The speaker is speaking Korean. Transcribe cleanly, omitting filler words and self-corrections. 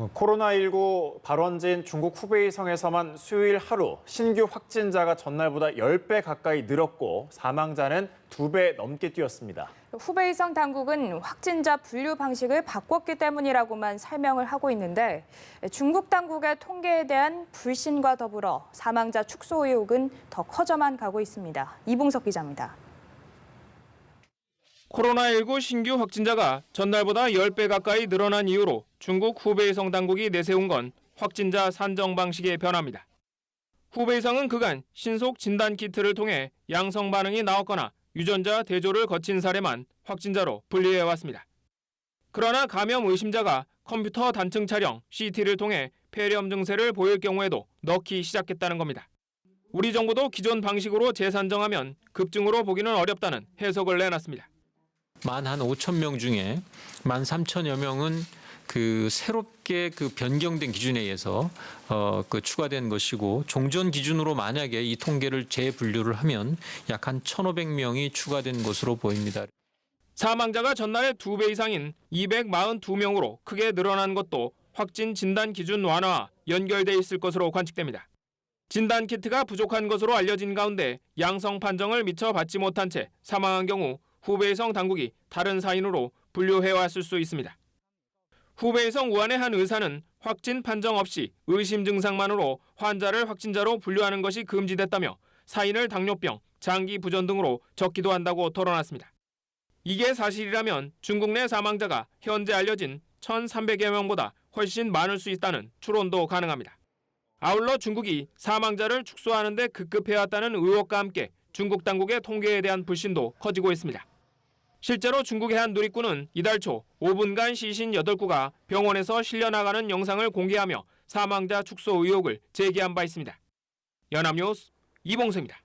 코로나19 발원지인 중국 후베이성에서만 수요일 하루 신규 확진자가 전날보다 10배 가까이 늘었고 사망자는 2배 넘게 뛰었습니다. 후베이성 당국은 확진자 분류 방식을 바꿨기 때문이라고만 설명을 하고 있는데 중국 당국의 통계에 대한 불신과 더불어 사망자 축소 의혹은 더 커져만 가고 있습니다. 이봉석 기자입니다. 코로나19 신규 확진자가 전날보다 10배 가까이 늘어난 이유로 중국 후베이성 당국이 내세운 건 확진자 산정 방식의 변화입니다. 후베이성은 그간 신속 진단 키트를 통해 양성 반응이 나왔거나 유전자 대조를 거친 사례만 확진자로 분류해왔습니다. 그러나 감염 의심자가 컴퓨터 단층 촬영 CT를 통해 폐렴 증세를 보일 경우에도 넣기 시작했다는 겁니다. 우리 정부도 기존 방식으로 재산정하면 급증으로 보기는 어렵다는 해석을 내놨습니다. 15,000명 중에 13,000여 명은 새롭게 변경된 기준에 의해서 추가된 것이고 종전 기준으로 만약에 이 통계를 재분류를 하면 약 한 1,500명이 추가된 것으로 보입니다. 사망자가 전날의 2배 이상인 242명으로 크게 늘어난 것도 확진 진단 기준 완화와 연결돼 있을 것으로 관측됩니다. 진단 키트가 부족한 것으로 알려진 가운데 양성 판정을 미처 받지 못한 채 사망한 경우 후베이성 당국이 다른 사인으로 분류해왔을 수 있습니다. 후베이성 우한의 한 의사는 확진 판정 없이 의심 증상만으로 환자를 확진자로 분류하는 것이 금지됐다며 사인을 당뇨병, 장기 부전 등으로 적기도 한다고 토론했습니다. 이게 사실이라면 중국 내 사망자가 현재 알려진 1,300여 명보다 훨씬 많을 수 있다는 추론도 가능합니다. 아울러 중국이 사망자를 축소하는 데 급급해왔다는 의혹과 함께 중국 당국의 통계에 대한 불신도 커지고 있습니다. 실제로 중국의 한 누리꾼은 이달 초 5분간 시신 8구가 병원에서 실려나가는 영상을 공개하며 사망자 축소 의혹을 제기한 바 있습니다. 연합뉴스 이봉수입니다.